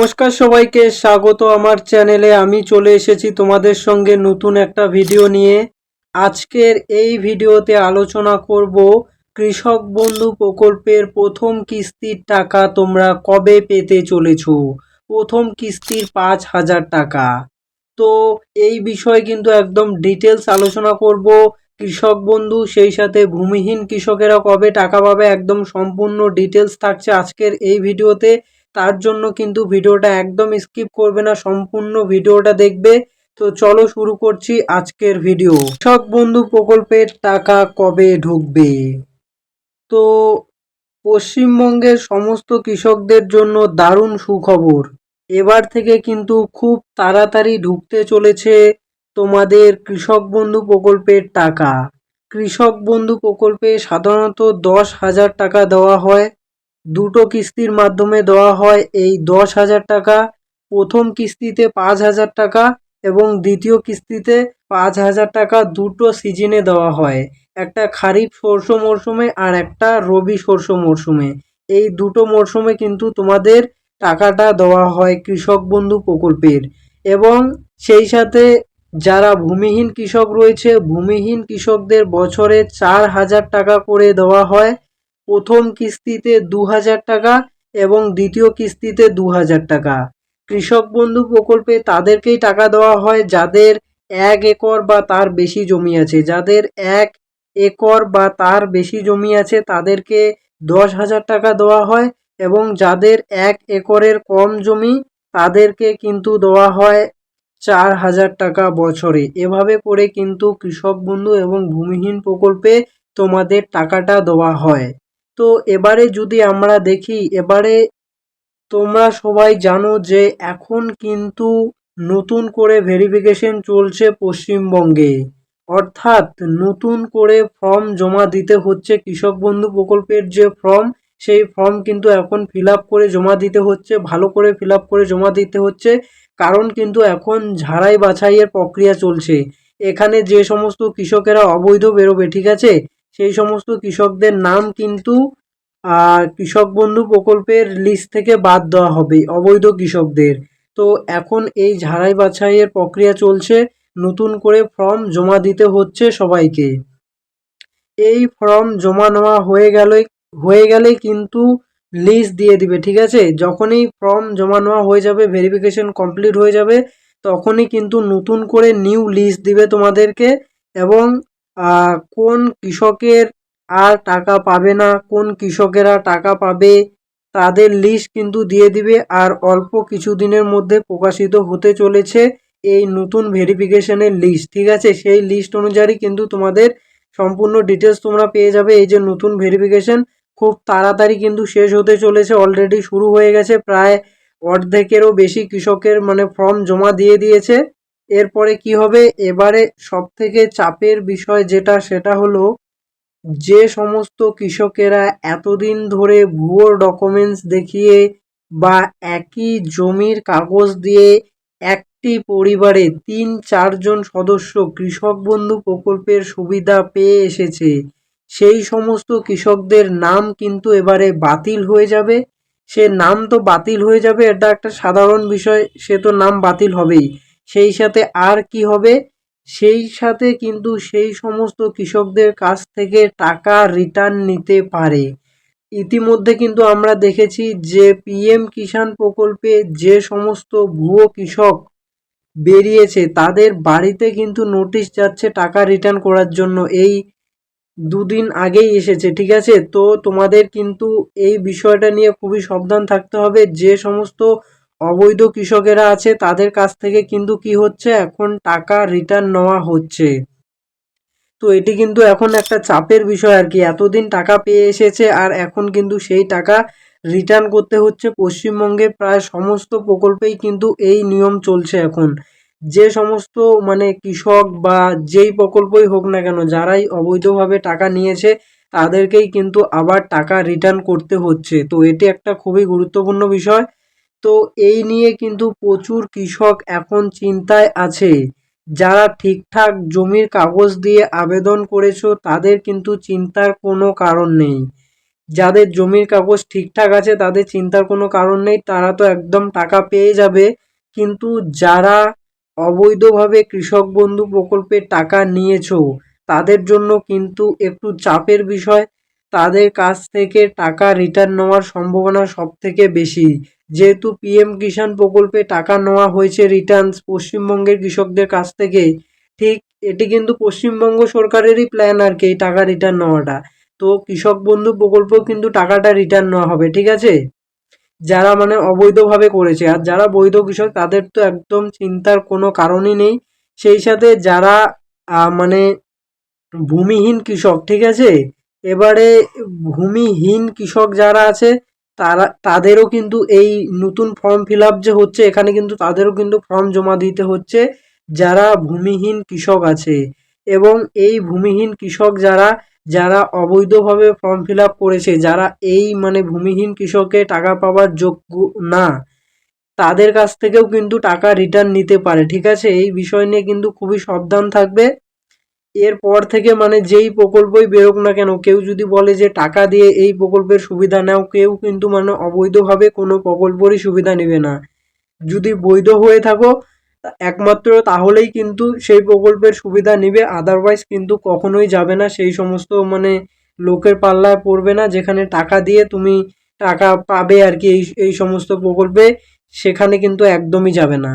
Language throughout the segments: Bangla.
নমস্কার সবাইকে স্বাগত আমার চ্যানেলে। আমি চলে এসেছি তোমাদের সঙ্গে নতুন একটা ভিডিও নিয়ে। আজকের এই ভিডিওতে আলোচনা করব কৃষক বন্ধু প্রকল্পের প্রথম কিস্তির টাকা তোমরা কবে পেতে চলেছো। প্রথম কিস্তির 5,000 টাকা। তো এই বিষয়ে কিন্তু একদম ডিটেলস আলোচনা করব। কৃষক বন্ধু সেই সাথে ভূমিহীন কৃষকেরা কবে টাকা পাবে একদম সম্পূর্ণ ডিটেলস থাকছে আজকের এই ভিডিওতে। তার জন্য কিন্তু ভিডিওটা একদম স্কিপ করবে না, সম্পূর্ণ ভিডিওটা দেখবে। তো চলো শুরু করছি আজকের ভিডিও। কৃষক বন্ধু প্রকল্পের টাকা কবে ঢুকবে? তো পশ্চিমবঙ্গের সমস্ত কৃষকদের জন্য দারুণ সুখবর। এবার থেকে কিন্তু খুব তাড়াতাড়ি ঢুকতে চলেছে তোমাদের কৃষক বন্ধু প্রকল্পের টাকা। কৃষক বন্ধু প্রকল্পে সাধারণত 10,000 টাকা দেওয়া হয়। দুটো কিস্তির মাধ্যমে দেওয়া হয় এই 10,000 টাকা। প্রথম কিস্তিতে 5,000 টাকা এবং দ্বিতীয় কিস্তিতে 5,000 টাকা। দুটো সিজনে দেওয়া হয়, একটা খারিফ শস্য মরশুমে আর একটা রবি শস্য মরশুমে। এই দুটো মরশুমে কিন্তু তোমাদের টাকাটা দেওয়া হয় কৃষক বন্ধু প্রকল্পের। এবং সেই সাথে যারা ভূমিহীন কৃষক রয়েছে, ভূমিহীন কৃষকদের বছরে 4,000 টাকা করে দেওয়া হয়। প্রথম কিস্তিতে 2,000 টাকা এবং দ্বিতীয় কিস্তিতে 2,000 টাকা। কৃষক বন্ধু প্রকল্পে তাদেরকেই টাকা দেওয়া হয় যাদের 1 একর বা তার বেশি জমি আছে। যাদের 1 একর বা তার বেশি জমি আছে তাদেরকে 10,000 টাকা দেওয়া হয় এবং যাদের 1 একরের কম জমি তাদেরকে কিন্তু দেওয়া হয় 4,000 টাকা বছরে। এভাবে করে কিন্তু কৃষক বন্ধু এবং ভূমিহীন প্রকল্পে তোমাদের টাকাটা দেওয়া হয়। তো এবারে যদি আমরা দেখি, এবারে তোমরা সবাই জানো যে এখন কিন্তু নতুন করে ভেরিফিকেশন চলছে পশ্চিমবঙ্গে। অর্থাৎ নতুন করে ফর্ম জমা দিতে হচ্ছে। কৃষক বন্ধু প্রকল্পের যে ফর্ম, সেই ফর্ম কিন্তু এখন ফিল আপ করে জমা দিতে হচ্ছে, ভালো করে ফিল আপ করে জমা দিতে হচ্ছে। কারণ কিন্তু এখন ঝাড়াই বাছাইয়ের প্রক্রিয়া চলছে। এখানে যে সমস্ত কৃষকেরা অবৈধ বেরোবে, ঠিক আছে, সেই সমস্ত কৃষকদের নাম কিন্তু কৃষক বন্ধু প্রকল্পের লিস্ট থেকে বাদ দেওয়া হবে, অবৈধ কৃষকদের। তো এখন এই ঝাড়াই বাছাইয়ের প্রক্রিয়া চলছে, নতুন করে ফর্ম জমা দিতে হচ্ছে সবাইকে। এই ফর্ম জমা নেওয়া হয়ে গেলেই কিন্তু লিস্ট দিয়ে দিবে, ঠিক আছে। যখনই ফর্ম জমা নেওয়া হয়ে যাবে, ভেরিফিকেশন কমপ্লিট হয়ে যাবে, তখনই কিন্তু নতুন করে নিউ লিস্ট দিবে তোমাদেরকে। এবং কোন কৃষকের আর টাকা পাবে না, কোন কৃষকেরা টাকা পাবে, তাদের লিস্ট কিন্তু দিয়ে দিবে। আর অল্প কিছু দিনের মধ্যে প্রকাশিত হতে চলেছে এই নতুন ভেরিফিকেশনের লিস্ট, ঠিক আছে। সেই লিস্ট অনুযায়ী কিন্তু তোমাদের সম্পূর্ণ ডিটেলস তোমরা পেয়ে যাবে। এই যে নতুন ভেরিফিকেশন খুব তাড়াতাড়ি কিন্তু শেষ হতে চলেছে, অলরেডি শুরু হয়ে গেছে। প্রায় অর্ধেকেরও বেশি কৃষকের ফর্ম জমা দিয়ে দিয়েছে। এরপরে কি হবে, এবারে সব থেকে চাপের বিষয় যেটা, সেটা হলো যে সমস্ত কৃষকেরা এতদিন ধরে ভুয়ো ডকুমেন্টস দেখিয়ে বা একই জমির কাগজ দিয়ে একটি পরিবারে 3-4 জন সদস্য কৃষক বন্ধু প্রকল্পের সুবিধা পেয়ে এসেছে, সেই সমস্ত কৃষকদের নাম কিন্তু এবারে বাতিল হয়ে যাবে। সে নাম তো বাতিল হয়ে যাবে, এটা একটা সাধারণ বিষয়, সে তো নাম বাতিল হবেই। সেই সাথে আর কি হবে, সেই সাথে কিন্তু সেই সমস্ত কৃষকদের কাছ থেকে টাকা রিটার্ন নিতে পারে। ইতিমধ্যে কিন্তু আমরা দেখেছি যে পিএম কিষাণ প্রকল্পে যে সমস্ত ভুয়ো কৃষক বেরিয়েছে তাদের বাড়িতে কিন্তু নোটিশ যাচ্ছে টাকা রিটার্ন করার জন্য। এই দুদিন আগেই এসেছে, ঠিক আছে। তো তোমাদের কিন্তু এই বিষয়টা নিয়ে খুবই সাবধান থাকতে হবে। যে সমস্ত অবৈধ কৃষকেরা আছে তাদের কাছ থেকে কিন্তু কি হচ্ছে, এখন টাকা রিটার্ন নেওয়া হচ্ছে। তো এটি কিন্তু এখন একটা চাপের বিষয় আর কি। এতদিন টাকা পেয়ে এসেছে আর এখন কিন্তু সেই টাকা রিটার্ন করতে হচ্ছে। পশ্চিমবঙ্গে প্রায় সমস্ত প্রকল্পেই কিন্তু এই নিয়ম চলছে এখন। যে সমস্ত কৃষক বা যেই প্রকল্পই হোক না কেন, যারাই অবৈধভাবে টাকা নিয়েছে তাদেরকেই কিন্তু আবার টাকা রিটার্ন করতে হচ্ছে। তো এটি একটা খুবই গুরুত্বপূর্ণ বিষয়। তো এই নিয়ে কিন্তু প্রচুর কৃষক এখন চিন্তায় আছে। যারা ঠিকঠাক জমির কাগজ দিয়ে আবেদন করেছো তাদের কিন্তু চিন্তার কোনো কারণ নেই। যাদের জমির কাগজ ঠিকঠাক আছে তাদের চিন্তার কোনো কারণ নেই, তারা তো একদম টাকা পেয়ে যাবে। কিন্তু যারা অবৈধভাবে কৃষক বন্ধু প্রকল্পের টাকা নিয়েছো তাদের জন্য কিন্তু একটু চাপের বিষয়। তাদের কাছ থেকে টাকা রিটার্ন নেওয়ার সম্ভাবনা সব থেকে বেশি, যেহেতু পিএম কিষাণ প্রকল্পে টাকা নেওয়া হয়েছে রিটার্নস পশ্চিমবঙ্গের কৃষকদের কাছ থেকে। ঠিক এটি কিন্তু পশ্চিমবঙ্গ সরকারেরই প্ল্যান আর কি, এই টাকা রিটার্ন নেওয়াটা। তো কৃষক বন্ধু প্রকল্পেও কিন্তু টাকাটা রিটার্ন নেওয়া হবে, ঠিক আছে, যারা মানে অবৈধভাবে করেছে। আর যারা বৈধ কৃষক তাদের তো একদম চিন্তার কোনো কারণই নেই। সেই সাথে যারা মানে ভূমিহীন কৃষক, ঠিক আছে, এবারে ভূমিহীন কৃষক যারা আছে তাদেরও কিন্তু এই নতুন ফর্ম ফিল আপ যে হচ্ছে এখানে কিন্তু তাদেরও কিন্তু ফর্ম জমা দিতে হচ্ছে, যারা ভূমিহীন কৃষক আছে। এবং এই ভূমিহীন কৃষক যারা যারা অবৈধভাবে ফর্ম ফিল আপ করেছে, যারা এই মানে ভূমিহীন কৃষকে টাকা পাওয়ার যোগ্য না, তাদের কাছ থেকেও কিন্তু টাকা রিটার্ন নিতে পারে, ঠিক আছে। এই বিষয় নিয়ে কিন্তু খুবই সাবধান থাকবে। এরপর থেকে মানে যেই প্রকল্পই বেরোক না কেন, কেউ যদি বলে যে টাকা দিয়ে এই প্রকল্পের সুবিধা নাও, কেউ কিন্তু মানে অবৈধভাবে কোনো প্রকল্পেরই সুবিধা নেবে না। যদি বৈধ হয়ে থাকো একমাত্র তাহলেই কিন্তু সেই প্রকল্পের সুবিধা নিবে, আদারওয়াইজ কিন্তু কখনোই যাবে না সেই সমস্ত মানে লোকের পাল্লায় পড়বে না যেখানে টাকা দিয়ে তুমি টাকা পাবে আর কি এই সমস্ত প্রকল্পে, সেখানে কিন্তু একদমই যাবে না।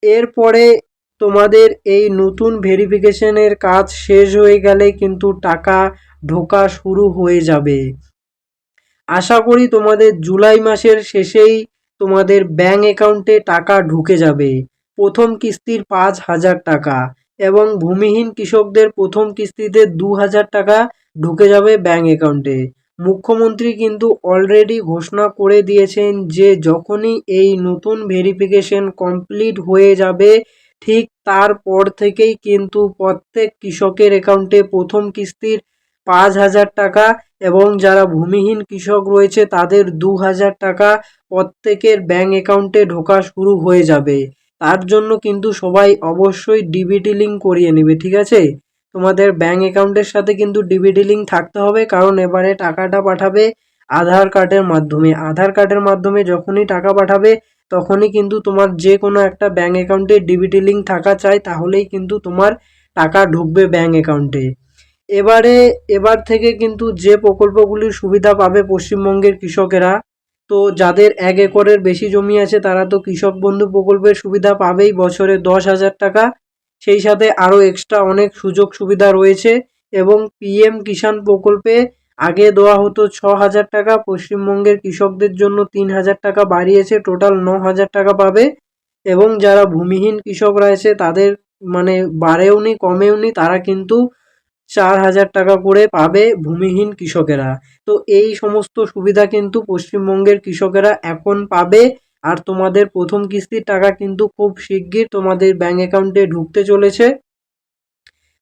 এরপরে তোমাদের এই নতুন ভেরিফিকেশনের কাজ শেষ হয়ে গেলে কিন্তু টাকা ঢোকা শুরু হয়ে যাবে। আশা করি তোমাদের জুলাই মাসের শেষেই তোমাদের ব্যাঙ্ক অ্যাকাউন্টে টাকা ঢুকে যাবে। প্রথম কিস্তির 5,000 টাকা এবং ভূমিহীন কৃষকদের প্রথম কিস্তিতে 2,000 টাকা ঢুকে যাবে ব্যাঙ্ক অ্যাকাউন্টে। মুখ্যমন্ত্রী কিন্তু অলরেডি ঘোষণা করে দিয়েছেন যে যখনই এই নতুন ভেরিফিকেশন কমপ্লিট হয়ে যাবে ঠিক তারপর থেকেই কিন্তু প্রত্যেক কৃষকের অ্যাকাউন্টে প্রথম কিস্তির 5,000 টাকা এবং যারা ভূমিহীন কৃষক রয়েছে তাদের 2,000 টাকা প্রত্যেকের ব্যাঙ্ক অ্যাকাউন্টে ঢোকা শুরু হয়ে যাবে। তার জন্য কিন্তু সবাই অবশ্যই ডিবিটি লিঙ্ক করিয়ে নেবে, ঠিক আছে। তোমাদের ব্যাঙ্ক অ্যাকাউন্টের সাথে কিন্তু ডিবিটি লিঙ্ক থাকতে হবে, কারণ এবারে টাকাটা পাঠাবে আধার কার্ডের মাধ্যমে। আধার কার্ডের মাধ্যমে যখনই টাকা পাঠাবে তখনই কিন্তু তোমার যে কোনো একটা ব্যাঙ্ক অ্যাকাউন্টে ডিবিটি লিঙ্ক থাকা চাই, তাহলেই কিন্তু তোমার টাকা ঢুকবে ব্যাঙ্ক অ্যাকাউন্টে। এবার থেকে কিন্তু যে প্রকল্পগুলির সুবিধা পাবে পশ্চিমবঙ্গের কৃষকেরা, তো যাদের 1 একরের বেশি জমি আছে তারা তো কৃষক বন্ধু প্রকল্পের সুবিধা পাবেই বছরে 10,000 টাকা। সেই সাথে আরও এক্সট্রা অনেক সুযোগ সুবিধা রয়েছে। এবং পিএম কিষাণ প্রকল্পে আগে দেওয়া হতো 6,000 টাকা, পশ্চিমবঙ্গের কৃষকদের জন্য 3,000 টাকা বাড়িয়েছে, টোটাল 9,000 টাকা পাবে। এবং যারা ভূমিহীন কৃষক রয়েছে তাদের মানে বাড়েওনি কমেওনি, তারা কিন্তু 4,000 টাকা করে পাবে ভূমিহীন কৃষকেরা। তো এই সমস্ত সুবিধা কিন্তু পশ্চিমবঙ্গের কৃষকেরা এখন পাবে। আর তোমাদের প্রথম কিস্তির টাকা কিন্তু খুব শিগগির তোমাদের ব্যাঙ্ক অ্যাকাউন্টে ঢুকতে চলেছে।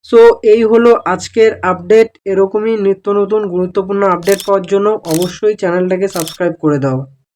সো এই হলো আজকের আপডেট। এরকমই নিত্য নতুন গুরুত্বপূর্ণ আপডেট পাওয়ার জন্য অবশ্যই চ্যানেলটাকে সাবস্ক্রাইব করে দাও।